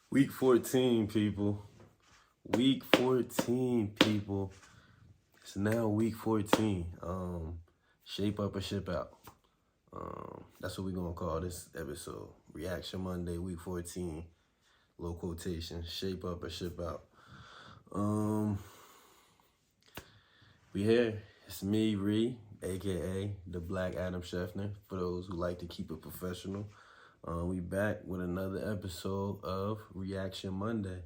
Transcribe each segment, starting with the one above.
Week 14, people. Week 14, people. It's now week 14. Shape up or ship out. That's what we're gonna call this episode. Reaction Monday, week 14. Low quotation. Shape up or ship out. We here. It's me, Ree, aka the Black Adam Scheffner, for those who like to keep it professional. We back with another episode of Reaction Monday.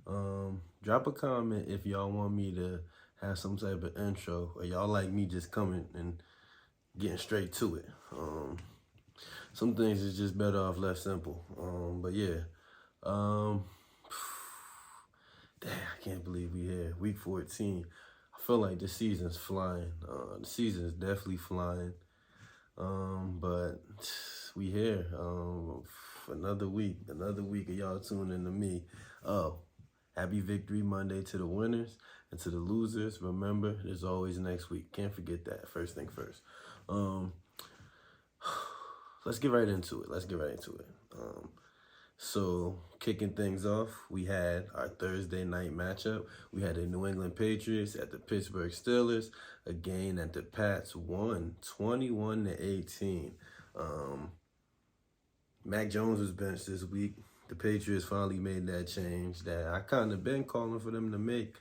Drop a comment if y'all want me to have some type of intro, or y'all like me just coming and getting straight to it. Some things is just better off left simple. But yeah. Damn, I can't believe we here. Week 14. I feel like the season's flying. The season's definitely flying. But we here. For another week of y'all tuning to me. Happy Victory Monday to the winners, and to the losers, remember, there's always next week. Can't forget that. First thing first. Let's get right into it. So kicking things off, we had our Thursday night matchup. We had the New England Patriots at the Pittsburgh Steelers. Again, at the Pats won 21-18. Mac Jones was benched this week. The Patriots finally made that change that I kind of been calling for them to make.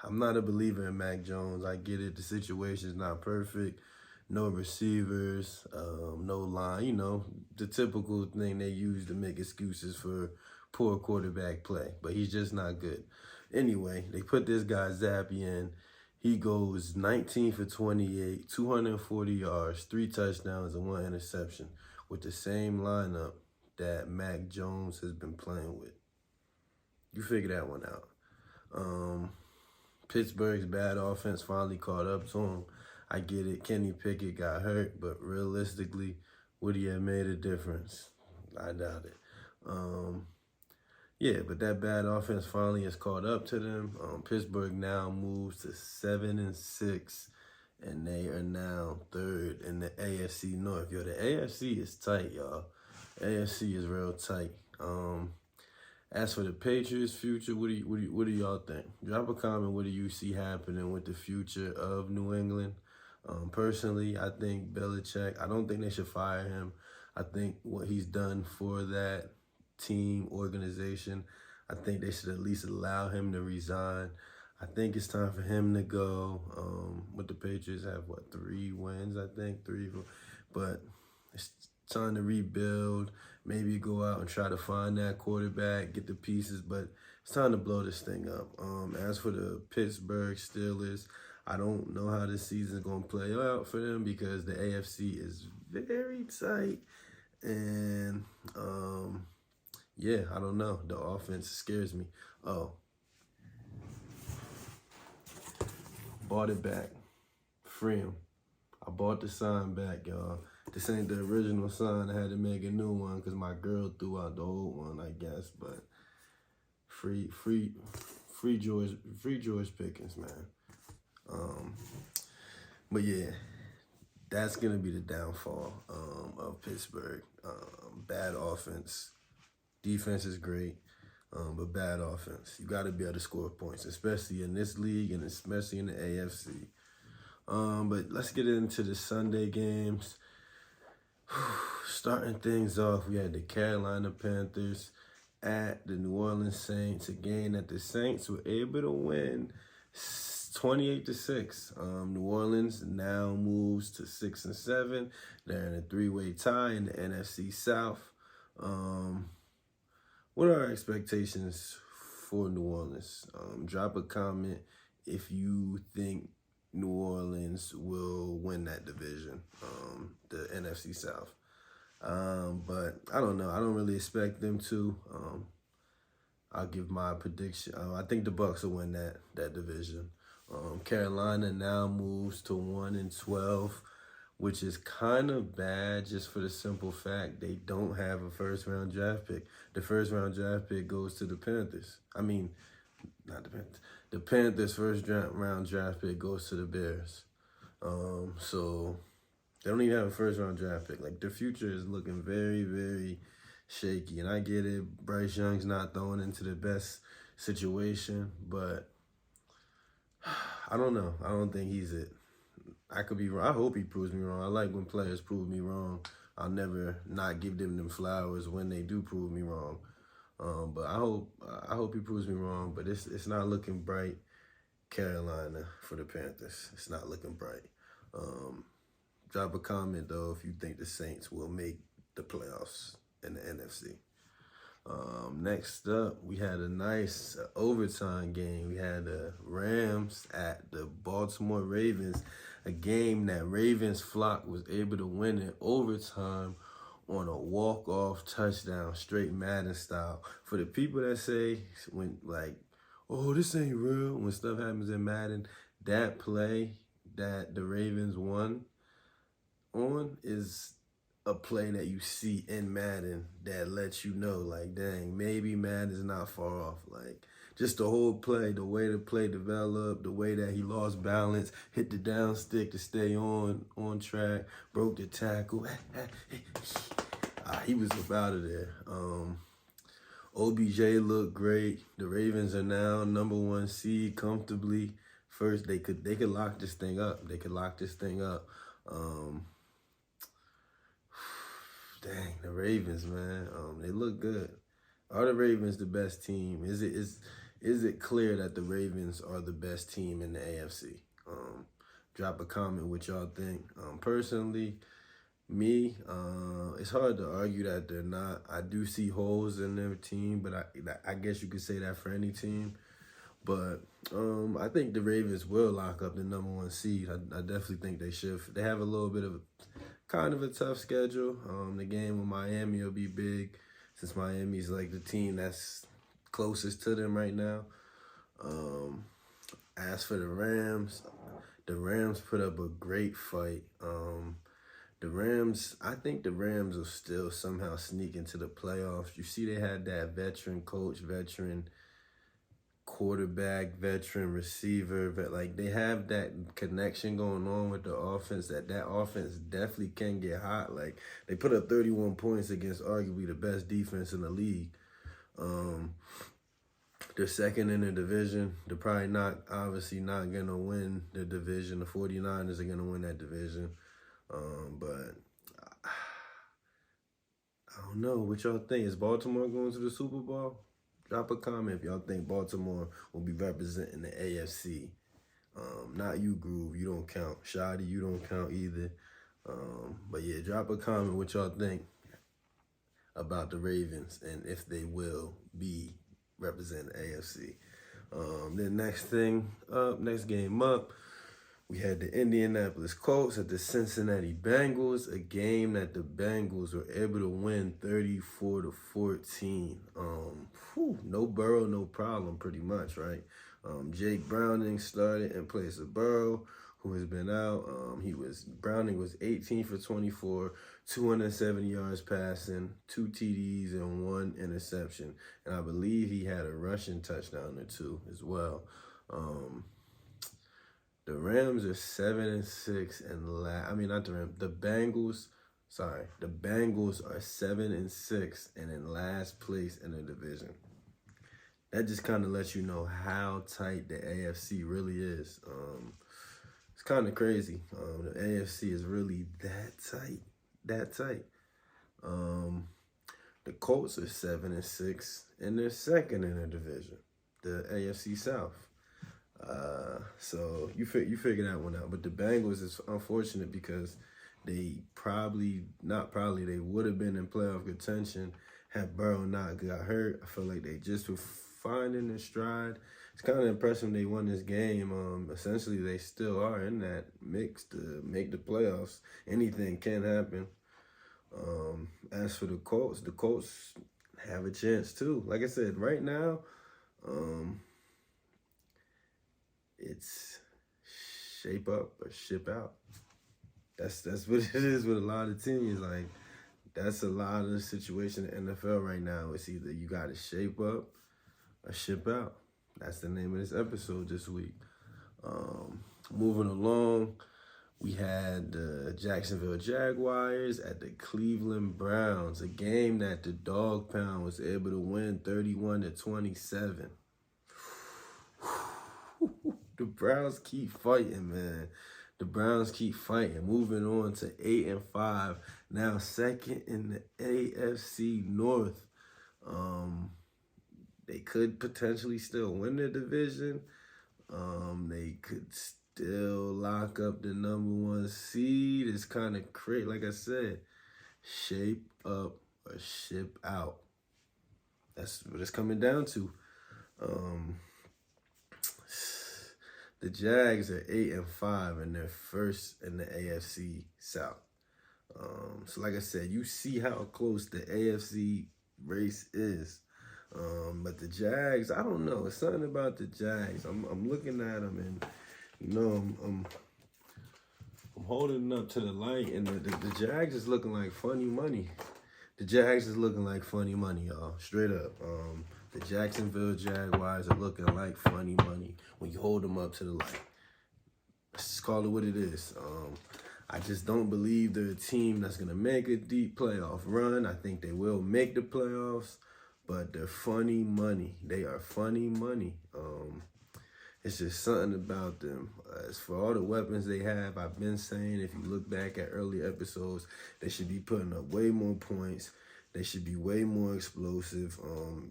I'm not a believer in Mac Jones. I get it. The situation's not perfect. No receivers, no line. The typical thing they use to make excuses for poor quarterback play. But he's just not good. Anyway, they put this guy Zappy in. He goes 19 for 28, 240 yards, 3 touchdowns, and 1 interception with the same lineup that Mac Jones has been playing with. You figure that one out. Pittsburgh's bad offense finally caught up to him. I get it. Kenny Pickett got hurt, but realistically, would he have made a difference? I doubt it. Yeah, but that bad offense finally has caught up to them. Pittsburgh now moves to 7-6, and they are now 3rd in the AFC North. Yo, the AFC is tight, y'all. AFC is real tight. As for the Patriots' future, what do y'all think? Drop a comment. What do you see happening with the future of New England? Personally, I think Belichick, I don't think they should fire him. I think what he's done for that team organization, I think they should at least allow him to resign. I think it's time for him to go. What the Patriots have, 3 wins, I think? 3, but it's time to rebuild, maybe go out and try to find that quarterback, get the pieces, but it's time to blow this thing up. As for the Pittsburgh Steelers, I don't know how this season's going to play out for them because the AFC is very tight. And, yeah, I don't know. The offense scares me. Bought it back. Free him. I bought the sign back, y'all. This ain't the original sign. I had to make a new one because my girl threw out the old one, I guess. But free George Pickens, man. But yeah, that's gonna be the downfall of Pittsburgh. Bad offense. Defense is great, but bad offense. You got to be able to score points, especially in this league and especially in the AFC. But let's get into the Sunday games. Starting things off, we had the Carolina Panthers at the New Orleans Saints. Again, that the Saints were able to win 28-6. New Orleans now moves to 6-7. They're in a 3-way tie in the NFC South. What are our expectations for New Orleans? Drop a comment if you think New Orleans will win that division, the NFC South. But I don't know. I don't really expect them to. I'll give my prediction. I think the Bucs will win that division. Carolina now moves to 1-12, which is kind of bad just for the simple fact they don't have a first-round draft pick. The first-round draft pick goes to the Panthers. I mean, not the Panthers. The Panthers' first-round draft pick goes to the Bears. So they don't even have a first-round draft pick. Like, their future is looking very, very shaky. And I get it, Bryce Young's not throwing into the best situation, but I don't know. I don't think he's it. I could be wrong. I hope he proves me wrong. I like when players prove me wrong. I'll never not give them flowers when they do prove me wrong. But I hope he proves me wrong. But it's not looking bright, Carolina, for the Panthers. It's not looking bright. Drop a comment though if you think the Saints will make the playoffs in the NFC. Next up, we had a nice overtime game. We had the Rams at the Baltimore Ravens, a game that Ravens flock was able to win in overtime on a walk-off touchdown, straight Madden style. For the people that say, when oh, this ain't real, when stuff happens in Madden, that play that the Ravens won on is a play that you see in Madden that lets you know, like, dang, maybe Madden's not far off. Like, just the whole play, the way the play developed, the way that he lost balance, hit the down stick to stay on track, broke the tackle. He was up out of there. OBJ looked great. The Ravens are now #1 seed comfortably. First, they could lock this thing up. They could lock this thing up. Dang, the Ravens, man. They look good. Are the Ravens the best team? Is it clear that the Ravens are the best team in the AFC? Drop a comment what y'all think. Personally, me, it's hard to argue that they're not. I do see holes in their team, but I guess you could say that for any team. But I think the Ravens will lock up the #1 seed. I definitely think they should. They have a little bit of kind of a tough schedule. The game with Miami will be big since Miami's like the team that's closest to them right now. As for the Rams put up a great fight. I think the Rams will still somehow sneak into the playoffs. You see they had that veteran coach, veteran quarterback, veteran receiver, but like they have that connection going on with the offense that offense definitely can get hot. Like they put up 31 points against arguably the best defense in the league. They're second in the division. They're probably obviously not gonna win the division. The 49ers are gonna win that division. But I don't know what y'all think. Is Baltimore going to the Super Bowl? Drop a comment if y'all think Baltimore will be representing the AFC. Not you, Groove. You don't count. Shadi, you don't count either. But yeah, drop a comment what y'all think about the Ravens and if they will be representing the AFC. Then next game up, we had the Indianapolis Colts at the Cincinnati Bengals, a game that the Bengals were able to win 34-14. No Burrow, no problem, pretty much, right? Jake Browning started in place of Burrow, who has been out. Browning was 18 for 24, 270 yards passing, 2 TDs, and 1 interception. And I believe he had a rushing touchdown or 2 as well. The Rams are 7-6 the Bengals. Sorry, the Bengals are 7-6 and in last place in the division. That just kind of lets you know how tight the AFC really is. It's kind of crazy. The AFC is really that tight. The Colts are 7-6 and they're second in the division, the AFC South. So you figure that one out. But the Bengals is unfortunate because they they would have been in playoff contention had Burrow not got hurt. I feel like they just were finding their stride. It's kind of impressive they won this game. Essentially, they still are in that mix to make the playoffs. Anything can happen. As for the Colts have a chance too. Like I said, right now, it's shape up or ship out. That's what it is with a lot of teams. Like, that's a lot of the situation in the NFL right now. It's either you got to shape up or ship out. That's the name of this episode this week. Moving along, We had the Jacksonville Jaguars at the Cleveland Browns, a game that the Dog Pound was able to win 31-27. The Browns keep fighting, man. The Browns keep fighting, moving on to 8-5, now second in the AFC North. They could potentially still win the division. They could still lock up the #1 seed. It's kind of crazy. Like I said, shape up or ship out. That's what it's coming down to. The Jags are 8-5 and they're first in the AFC South. So like I said, you see how close the AFC race is. But the Jags, I don't know. It's something about the Jags. I'm looking at them, and I'm holding up to the light, and the Jags is looking like funny money. The Jags is looking like funny money, y'all. Straight up. The Jacksonville Jaguars are looking like funny money when you hold them up to the light. Let's just call it what it is. I just don't believe they're a team that's going to make a deep playoff run. I think they will make the playoffs, but they're funny money. They are funny money. It's just something about them. As for all the weapons they have, I've been saying, if you look back at early episodes, they should be putting up way more points. They should be way more explosive.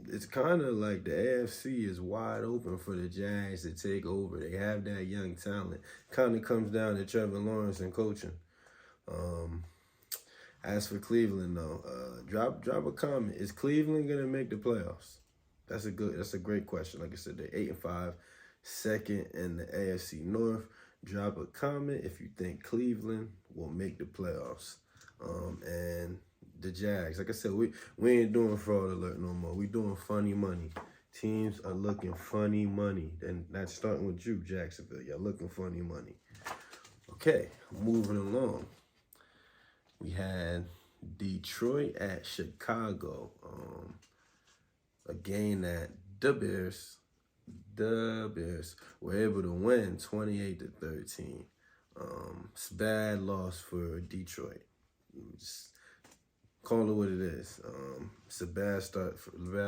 It's kind of like the AFC is wide open for the Jags to take over. They have that young talent. Kind of comes down to Trevor Lawrence and coaching. As for Cleveland, though, drop a comment. Is Cleveland gonna make the playoffs? That's a great question. Like I said, they're 8-5, second in the AFC North. Drop a comment if you think Cleveland will make the playoffs. And the Jags, like I said, we ain't doing fraud alert no more. We doing funny money. Teams are looking funny money. And that's starting with you, Jacksonville. Y'all looking funny money. Okay, moving along. We had Detroit at Chicago. A game that the Bears were able to win 28-13. It's a bad loss for Detroit. Just call it what it is. It's a bad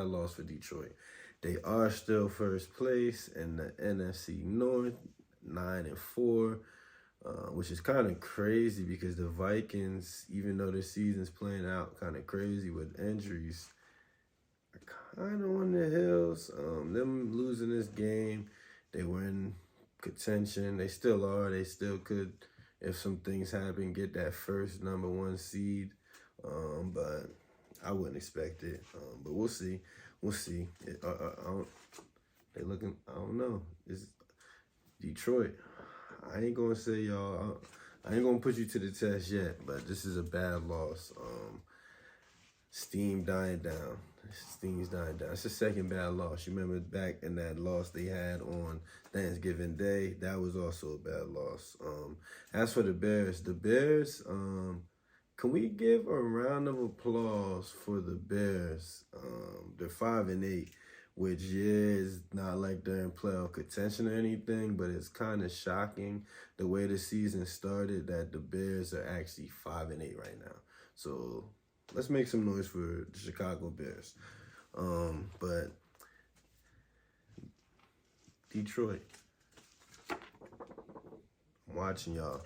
loss for Detroit. They are still first place in the NFC North, 9-4, which is kind of crazy because the Vikings, even though the season's playing out kind of crazy with injuries, are kind of on the hills. Them losing this game, they were in contention. They still are. They still could, if some things happen, get that first #1 seed. But I wouldn't expect it. But we'll see. We'll see. I don't know. It's Detroit. I ain't gonna say y'all. I ain't gonna put you to the test yet. But this is a bad loss. Steam's dying down. It's the second bad loss. You remember back in that loss they had on Thanksgiving Day? That was also a bad loss. As for the Bears, can we give a round of applause for the Bears? They're 5-8, which is not like they're in playoff contention or anything, but it's kind of shocking the way the season started that the Bears are actually 5-8 right now. So let's make some noise for the Chicago Bears. But Detroit, I'm watching y'all.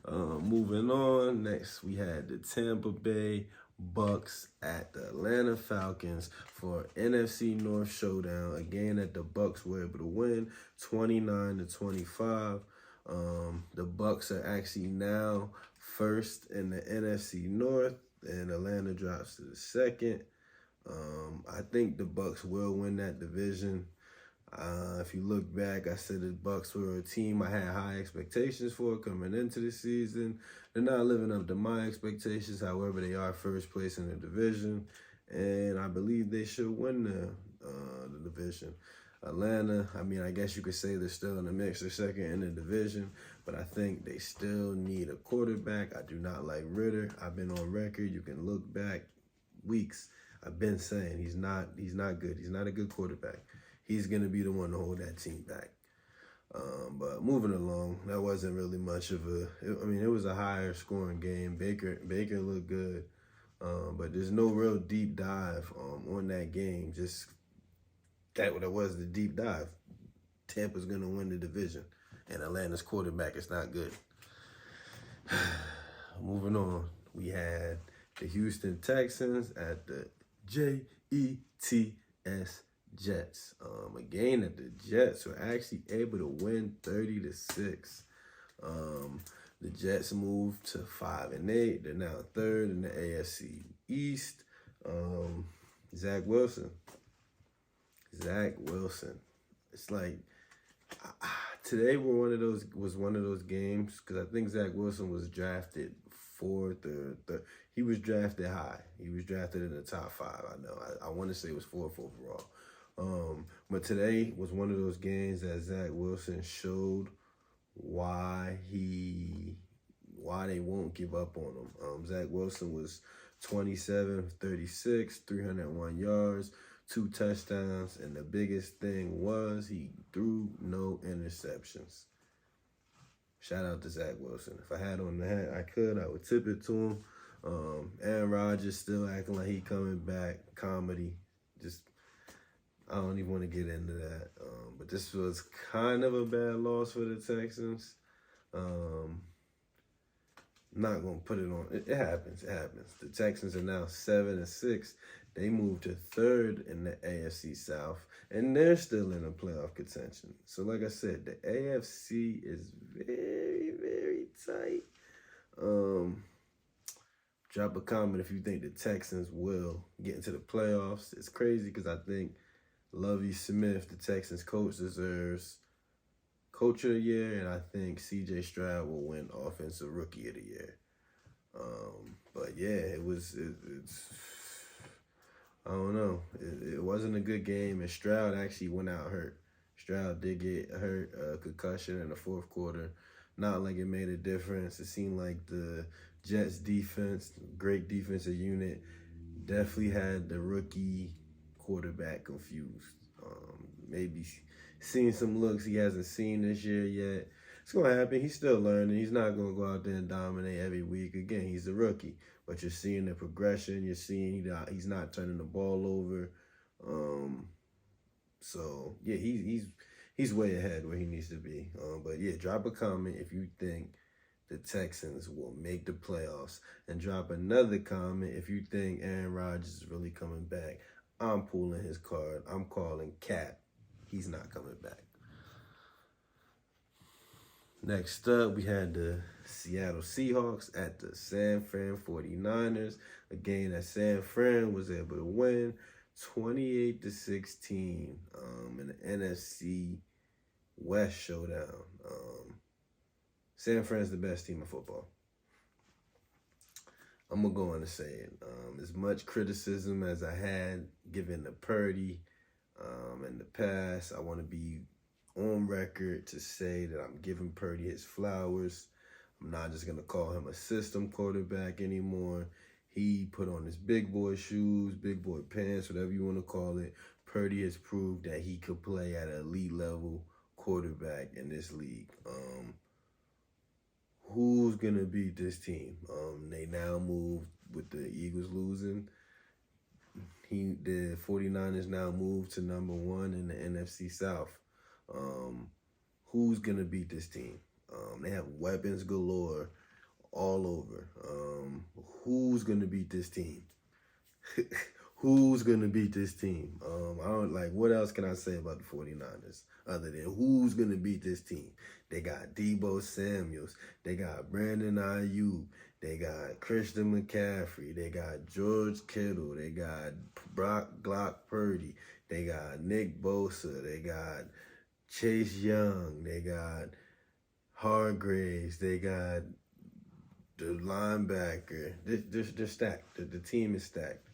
Moving on, next we had the Tampa Bay Bucks at the Atlanta Falcons for NFC North showdown. A game that the Bucks were able to win 29-25. The Bucks are actually now first in the NFC North, and Atlanta drops to the second. I think the Bucks will win that division. If you look back, I said the Bucks were a team I had high expectations for coming into the season. They're not living up to my expectations. However, they are first place in the division, and I believe they should win the division. Atlanta, I mean, I guess you could say they're still in the mix. They're second in the division, but I think they still need a quarterback. I do not like Ritter. I've been on record. You can look back weeks. I've been saying he's not good. He's not a good quarterback. He's going to be the one to hold that team back. But moving along, that wasn't really much of it was a higher scoring game. Baker looked good, but there's no real deep dive on that game. Just that was the deep dive. Tampa's gonna win the division, and Atlanta's quarterback is not good. Moving on, we had the Houston Texans at the Jets. A game that the Jets were actually able to win 30-6. The Jets moved to 5-8. They're now third in the AFC East. Zach Wilson. It's like today was one of those games because I think Zach Wilson was drafted fourth or third. He was drafted high. He was drafted in the top 5. I know. I want to say it was fourth overall. But today was one of those games that Zach Wilson showed why they won't give up on him. Zach Wilson was 27-36, 301 yards, 2 touchdowns, and the biggest thing was he threw no interceptions. Shout out to Zach Wilson. If I had on the hat, I would tip it to him. Aaron Rodgers still acting like he coming back. Comedy. I don't even want to get into that. But this was kind of a bad loss for the Texans. Not going to put it on. It happens. The Texans are now 7-6. They moved to third in the AFC South, and they're still in a playoff contention. So like I said, the AFC is very, very tight. Drop a comment if you think the Texans will get into the playoffs. It's crazy because I think Lovie Smith, the Texans coach, deserves Coach of the Year, and I think C.J. Stroud will win Offensive Rookie of the Year. But yeah, it's I don't know. It wasn't a good game, and Stroud actually went out hurt. Stroud did get hurt, concussion in the fourth quarter. Not like it made a difference. It seemed like the Jets defense, great defensive unit, definitely had the rookie quarterback confused. Maybe seeing some looks he hasn't seen this year yet. It's going to happen. He's still learning. He's not going to go out there and dominate every week. Again, he's a rookie. But you're seeing the progression. You're seeing he's not turning the ball over. So, yeah, he's way ahead where he needs to be. But, yeah, drop a comment if you think the Texans will make the playoffs. And drop another comment if you think Aaron Rodgers is really coming back. I'm pulling his card. I'm calling Cap. He's not coming back. Next up, we had the Seattle Seahawks at the San Fran 49ers. A game that San Fran was able to win 28-16 in the NFC West showdown. San Fran's the best team in football. I'm going to go on to say it. As much criticism as I had given to Purdy in the past, I want to be on record to say that I'm giving Purdy his flowers. I'm not just going to call him a system quarterback anymore. He put on his big boy shoes, big boy pants, whatever you want to call it. Purdy has proved that he could play at an elite level quarterback in this league. Who's going to beat this team? They now move with the Eagles losing. The 49ers now move to number 1 in the NFC South. Who's going to beat this team? They have weapons galore all over. Who's going to beat this team? Who's going to beat this team? What else can I say about the 49ers other than who's going to beat this team? They got Deebo Samuels. They got Brandon Ayuk. They got Christian McCaffrey. They got George Kittle. They got Glock Purdy. They got Nick Bosa. They got Chase Young. They got Hargraves. They got the linebacker. They're stacked. The team is stacked.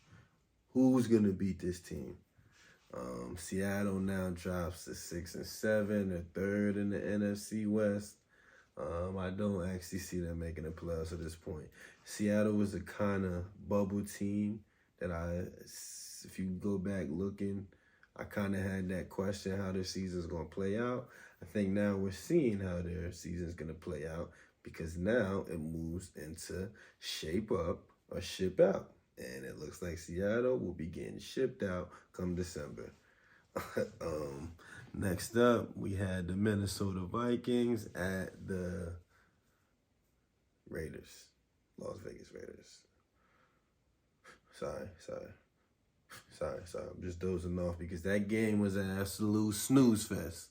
Who's going to beat this team? Seattle now drops to 6-7. They're third in the NFC West. I don't actually see them making the playoffs at this point. Seattle was the kind of bubble team that if you go back looking, I kind of had that question how their season's going to play out. I think now we're seeing how their season's going to play out because now it moves into shape up or ship out. And it looks like Seattle will be getting shipped out come December. Next up, we had the Minnesota Vikings at the Raiders, Las Vegas Raiders. Sorry. I'm just dozing off because that game was an absolute snooze fest.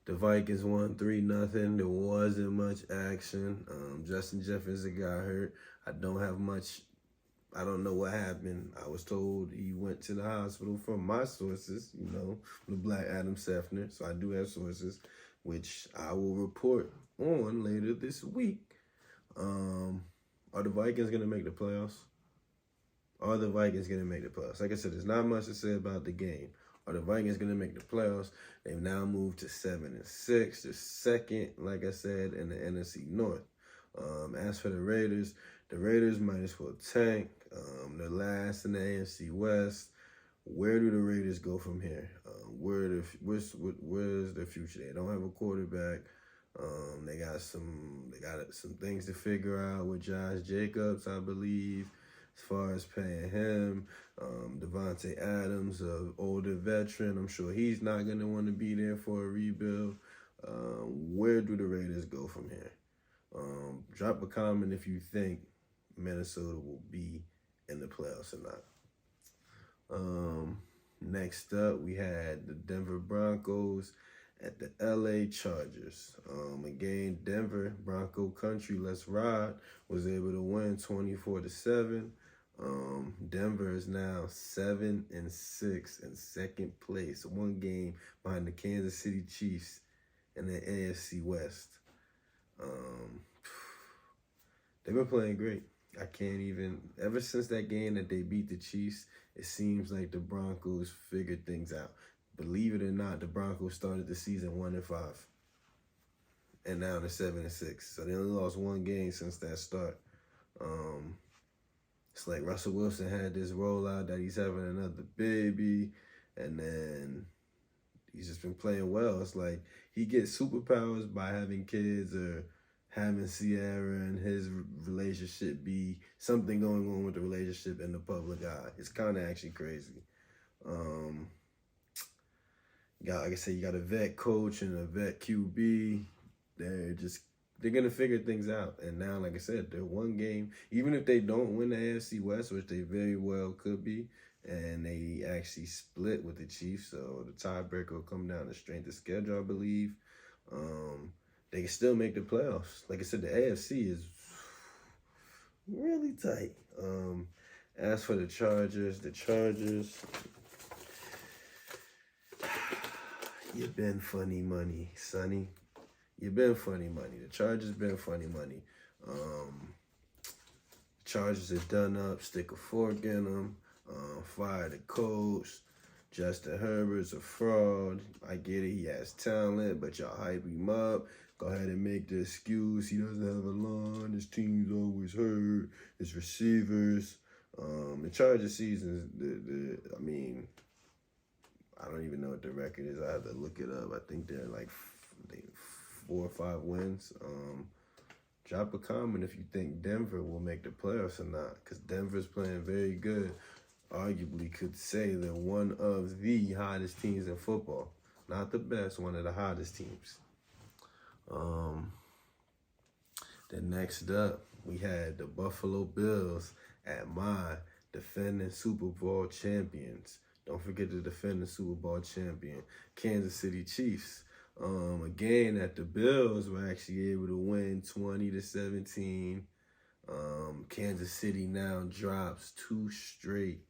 The Vikings won 3-0. There wasn't much action. Justin Jefferson got hurt. I don't know what happened. I was told he went to the hospital from my sources, the Black Adam Sefner. So I do have sources, which I will report on later this week. Are the Vikings going to make the playoffs? Are the Vikings going to make the playoffs? Like I said, there's not much to say about the game. Are the Vikings going to make the playoffs? They've now moved to 7-6. They're second, like I said, in the NFC North. As for the Raiders might as well tank. They're last in the AFC West. Where do the Raiders go from here? Where's their future? They don't have a quarterback. They got some things to figure out with Josh Jacobs, I believe, as far as paying him. Devontae Adams, an older veteran, I'm sure he's not going to want to be there for a rebuild. Where do the Raiders go from here? Drop a comment if you think Minnesota will be in the playoffs or not. Next up, we had the Denver Broncos at the LA Chargers. Again, Denver, Bronco Country, let's ride, was able to win 24-7. Denver is now 7-6 in second place, one game behind the Kansas City Chiefs in the AFC West. They've been playing great. Ever since that game that they beat the Chiefs, it seems like the Broncos figured things out. Believe it or not, the Broncos started the season 1-5. And now they're 7-6. So they only lost one game since that start. It's like Russell Wilson had this rollout that he's having another baby. And then he's just been playing well. It's like he gets superpowers by having kids or having Sierra and his relationship be something going on with the relationship in the public eye. It's kind of actually crazy. Like I said, you got a vet coach and a vet QB. They're going to figure things out. And now, like I said, they're one game. Even if they don't win the AFC West, which they very well could be, and they actually split with the Chiefs, so the tiebreaker will come down to strength of schedule, I believe. They can still make the playoffs. Like I said, the AFC is really tight. As for the Chargers, you've been funny money, Sonny. You've been funny money. The Chargers been funny money. Chargers are done up. Stick a fork in them. Fire the coach. Justin Herbert's a fraud. I get it. He has talent, but y'all hype him up. Go ahead and make the excuse. He doesn't have a line. His team's always hurt. His receivers. The Chargers season, I don't even know what the record is. I have to look it up. I think they're like 4 or 5 wins. Drop a comment if you think Denver will make the playoffs or not, because Denver's playing very good. Arguably could say they're one of the hottest teams in football. Not the best, one of the hottest teams. Then next up, we had the Buffalo Bills at my defending Super Bowl champions. Don't forget to defend the Super Bowl champion, Kansas City Chiefs. Again, at the Bills were actually able to win 20-17. Kansas City now drops 2 straight,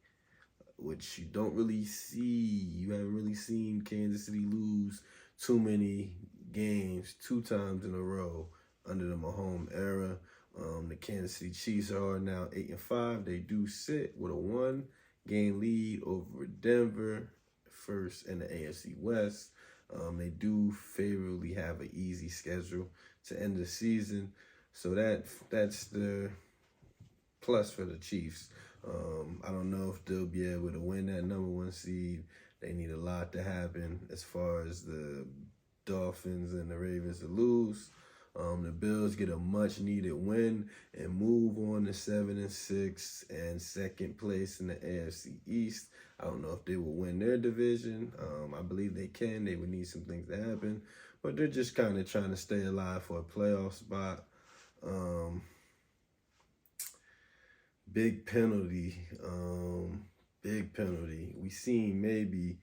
which you don't really see. You haven't really seen Kansas City lose too many games 2 times in a row under the Mahomes era. The Kansas City Chiefs are now 8-5. They do sit with a 1-game lead over Denver, first in the AFC West. They do favorably have an easy schedule to end the season. So that's the plus for the Chiefs. I don't know if they'll be able to win that number 1 seed. They need a lot to happen as far as the Dolphins and the Ravens to lose. The Bills get a much-needed win and move on to 7-6 and second place in the AFC East. I don't know if they will win their division. I believe they can. They would need some things to happen, but they're just kind of trying to stay alive for a playoff spot. Big penalty. Big penalty. We seen maybe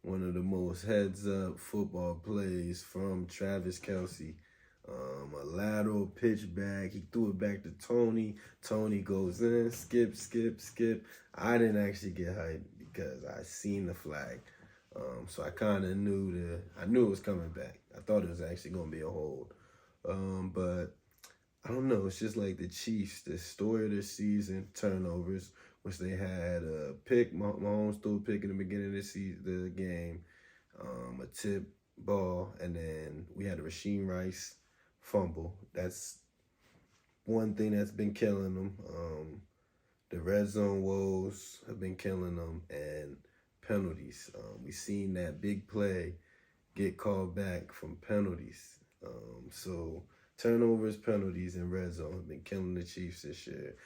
one of the most heads-up football plays from Travis Kelce. A lateral pitch back. He threw it back to Tony. Tony goes in. Skip, skip, skip. I didn't actually get hyped because I seen the flag. So I kind of knew I knew it was coming back. I thought it was actually going to be a hold. But I don't know. It's just like the Chiefs, the story of their season, turnovers, which they had a pick. Mahomes threw a pick in the beginning of the game, a tip ball, and then we had a Rasheed Rice fumble. That's one thing that's been killing them. The red zone woes have been killing them, and penalties. We seen that big play get called back from penalties. So turnovers, penalties, and red zone have been killing the Chiefs this year.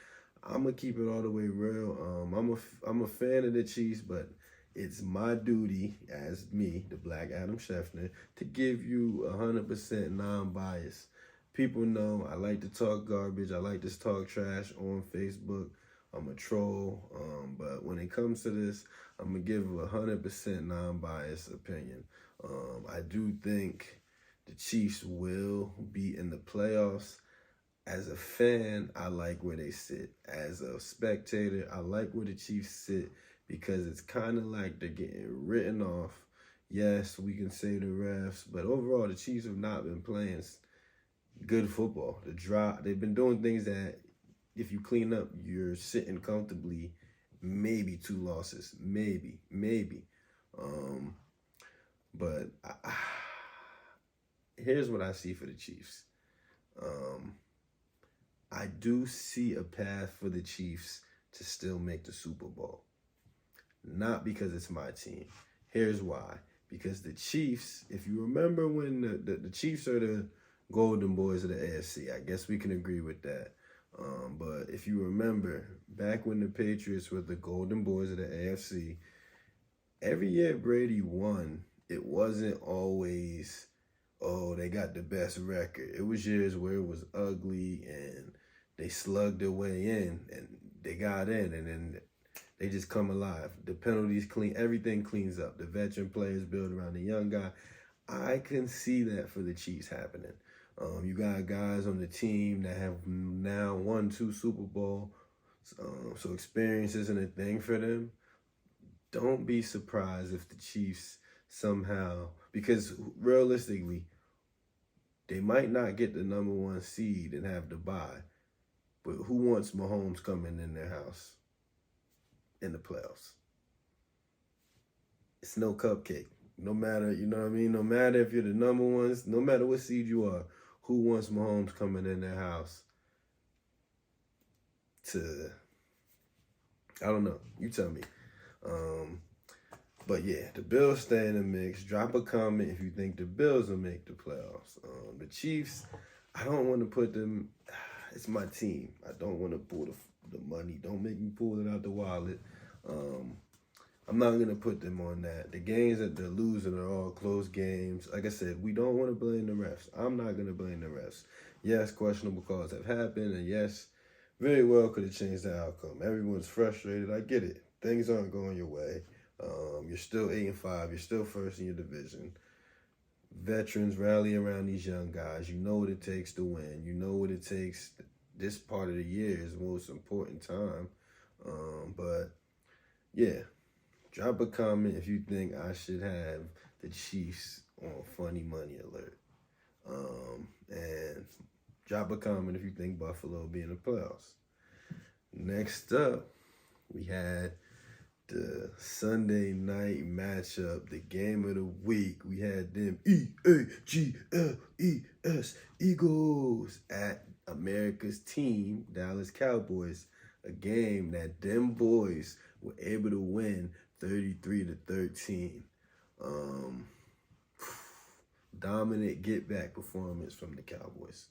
I'm gonna keep it all the way real. I'm a fan of the Chiefs, but it's my duty as me, the Black Adam Scheffner, to give you 100% non-bias. People know I like to talk garbage. I like to talk trash on Facebook. I'm a troll, but when it comes to this, I'm gonna give a 100% non-biased opinion. I do think the Chiefs will be in the playoffs. As a fan, I like where they sit. As a spectator, I like where the Chiefs sit because it's kind of like they're getting written off. Yes, we can say the refs, but overall, the Chiefs have not been playing good football. They've been doing things that, if you clean up, you're sitting comfortably. Maybe 2 losses, maybe. But here's what I see for the Chiefs. I do see a path for the Chiefs to still make the Super Bowl. Not because it's my team. Here's why. Because the Chiefs, if you remember when the Chiefs are the golden boys of the AFC, I guess we can agree with that. But if you remember, back when the Patriots were the golden boys of the AFC, every year Brady won, it wasn't always, oh, they got the best record. It was years where it was ugly and they slugged their way in and they got in and then they just come alive. The penalties clean, everything cleans up. The veteran players build around the young guy. I can see that for the Chiefs happening. You got guys on the team that have now won 2 Super Bowls, so experience isn't a thing for them. Don't be surprised if the Chiefs somehow, because realistically, they might not get the number 1 seed and have to bye, but who wants Mahomes coming in their house in the playoffs? It's no cupcake. No matter, you know what I mean? No matter if you're the number 1, no matter what seed you are, who wants Mahomes coming in their house to, I don't know. You tell me. But yeah, the Bills stay in the mix. Drop a comment if you think the Bills will make the playoffs. The Chiefs, I don't want to put them, it's my team. I don't want to pull the money. Don't make me pull it out the wallet. I'm not going to put them on that. The games that they're losing are all close games. Like I said, we don't want to blame the refs. I'm not going to blame the refs. Yes, questionable calls have happened, and yes, very well could have changed the outcome. Everyone's frustrated. I get it. Things aren't going your way. You're still 8-5. You're still first in your division. Veterans rally around these young guys. You know what it takes to win. You know what it takes. This part of the year is the most important time. But, yeah. Drop a comment if you think I should have the Chiefs on Funny Money Alert. And drop a comment if you think Buffalo will be in the playoffs. Next up, we had the Sunday night matchup, the game of the week. We had them Eagles, Eagles at America's team, Dallas Cowboys, a game that them boys were able to win 33-13. Um, Dominant get-back performance from the Cowboys.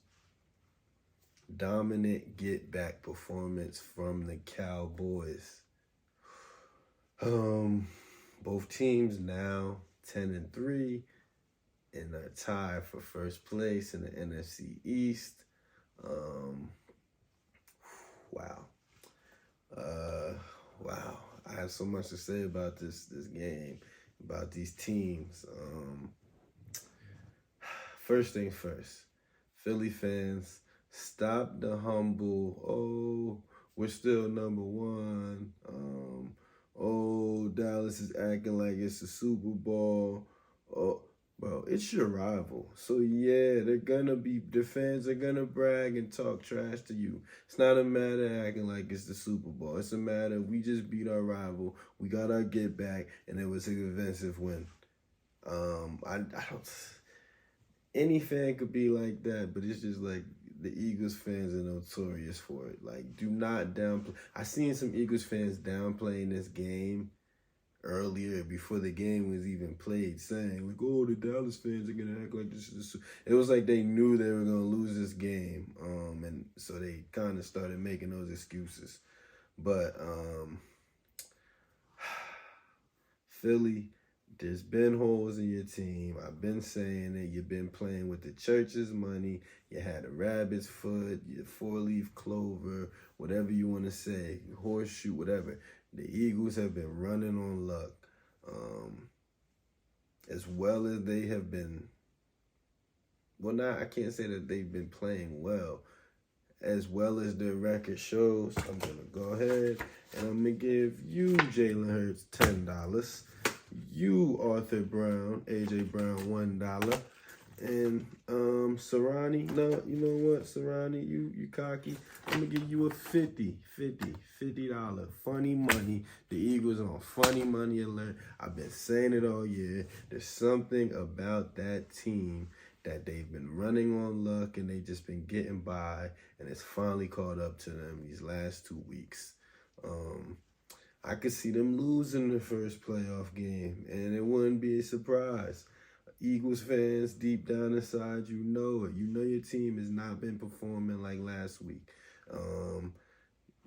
Dominant get-back performance from the Cowboys. Both teams now 10-3 and are tied for first place in the NFC East. Wow. Wow. I have so much to say about this game, about these teams. First thing first, Philly fans, stop the humble, oh, we're still number one. Oh, Dallas is acting like it's the Super Bowl. Oh, bro, it's your rival. So yeah, the fans are gonna brag and talk trash to you. It's not a matter of acting like it's the Super Bowl. It's a matter of we just beat our rival. We got our get back, and it was a convincing win. I don't. Any fan could be like that, but it's just like the Eagles fans are notorious for it. Like, do not downplay. I seen some Eagles fans downplaying this game earlier before the game was even played, saying like, "Oh, the Dallas fans are gonna act like this is." It was like they knew they were gonna lose this game, and so they kind of started making those excuses. But Philly, there's been holes in your team. I've been saying it. You've been playing with the church's money. You had a rabbit's foot, your four-leaf clover, whatever you want to say, horseshoe, whatever. The Eagles have been running on luck. As well as they have been, I can't say that they've been playing well. As well as their record shows, I'm going to go ahead and I'm going to give you, Jalen Hurts, $10. You, Arthur Brown, AJ Brown, $1. And Serrani, no, you know what, Serrani, you cocky. I'm going to give you a $50. Funny money. The Eagles on funny money alert. I've been saying it all year. There's something about that team that they've been running on luck and they just been getting by, and it's finally caught up to them these last 2 weeks. I could see them losing the first playoff game, and it wouldn't be a surprise. Eagles fans, deep down inside, you know it. You know your team has not been performing like last week.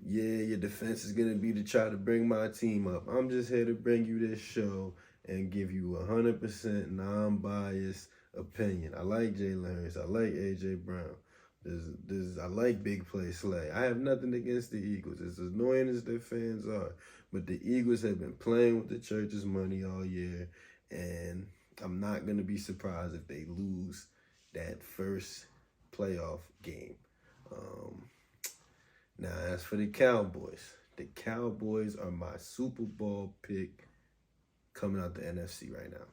Yeah, your defense is going to be to try to bring my team up. I'm just here to bring you this show and give you 100% non-biased opinion. I like Jalen Hurts. I like A.J. Brown. I like big play Slay. I have nothing against the Eagles. As annoying as their fans are, but the Eagles have been playing with the church's money all year, and I'm not going to be surprised if they lose that first playoff game. Now, as for the Cowboys are my Super Bowl pick coming out the NFC right now.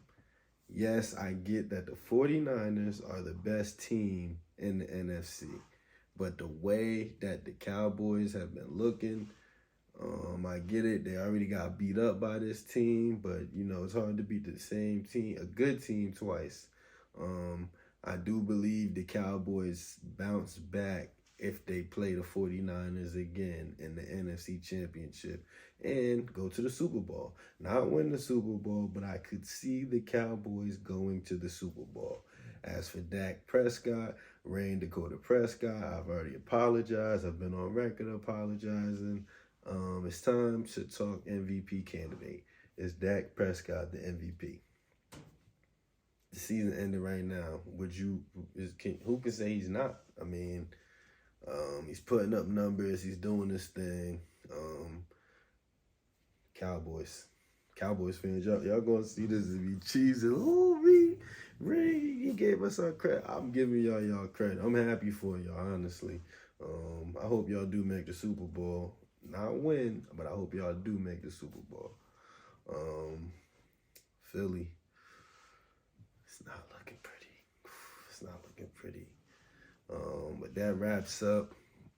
Yes, I get that the 49ers are the best team in the NFC, but the way that the Cowboys have been looking, I get it. They already got beat up by this team, but, you know, it's hard to beat the same team, a good team, twice. I do believe the Cowboys bounce back if they play the 49ers again in the NFC Championship and go to the Super Bowl. Not win the Super Bowl, but I could see the Cowboys going to the Super Bowl. As for Dak Prescott, Rain Dakota Prescott, I've already apologized. I've been on record apologizing. It's time to talk MVP candidate. Is Dak Prescott the MVP? The season ended right now. Who can say he's not? I mean, he's putting up numbers. He's doing this thing. Cowboys fans, y'all gonna see this and be cheesing. Oh, Ree, he gave us our credit. I'm giving y'all credit. I'm happy for y'all, honestly. I hope y'all do make the Super Bowl. Not win, but I hope y'all do make the Super Bowl. Philly, it's not looking pretty. It's not looking pretty. But that wraps up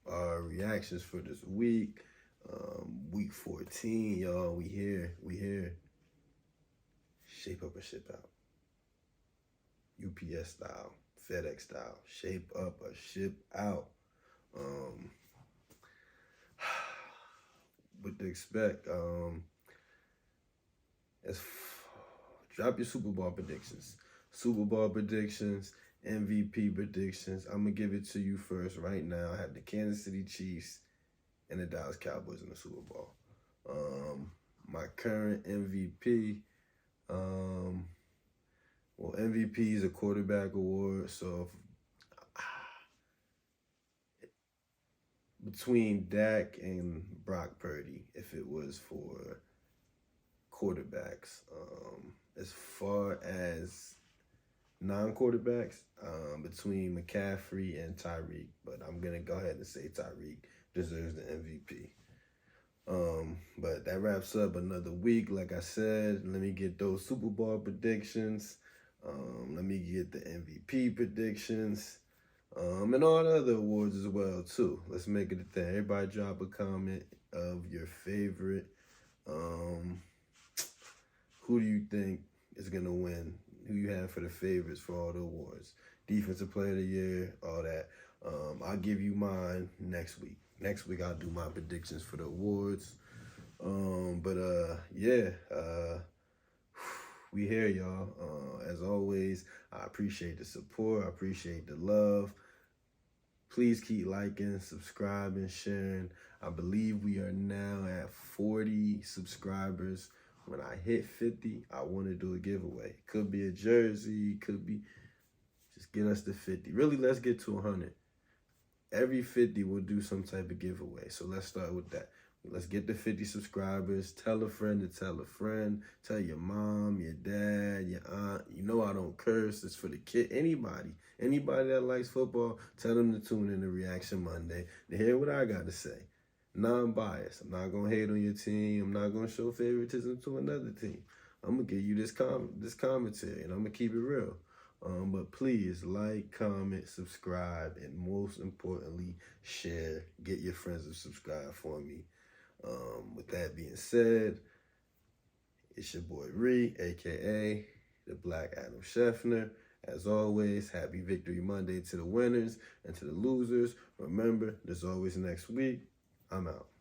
our reactions for this week. Week 14, y'all. We here. Shape up or ship out. UPS style, FedEx style. Shape up or ship out. to expect. Drop your Super Bowl predictions. Super Bowl predictions, MVP predictions. I'm going to give it to you first right now. I have the Kansas City Chiefs and the Dallas Cowboys in the Super Bowl. My current MVP, MVP is a quarterback award, so between Dak and Brock Purdy, if it was for quarterbacks. As far as non-quarterbacks, between McCaffrey and Tyreek, but I'm going to go ahead and say Tyreek deserves the MVP. But that wraps up another week. Like I said, let me get those Super Bowl predictions. Let me get the MVP predictions. And all the other awards as well, too. Let's make it a thing. Everybody drop a comment of your favorite. Who do you think is going to win? Who you have for the favorites for all the awards? Defensive Player of the Year, all that. I'll give you mine next week. Next week, I'll do my predictions for the awards. We here, y'all. As always, I appreciate the support. I appreciate the love. Please keep liking, subscribing, sharing. I believe we are now at 40 subscribers. When I hit 50, I want to do a giveaway. Could be a jersey, could be, just get us to 50. Really, let's get to 100. Every 50, we'll do some type of giveaway. So let's start with that. Let's get to 50 subscribers. Tell a friend to tell a friend. Tell your mom, your dad, your aunt. You know I don't curse. It's for the kid. Anybody that likes football, tell them to tune in to Reaction Monday to hear what I got to say. Non-biased. I'm not going to hate on your team. I'm not going to show favoritism to another team. I'm going to give you this commentary, and I'm going to keep it real. But please like, comment, subscribe, and most importantly, share. Get your friends to subscribe for me. With that being said, it's your boy Ree, a.k.a. the Black Adam Scheffner. As always, happy Victory Monday to the winners and to the losers. Remember, there's always next week. I'm out.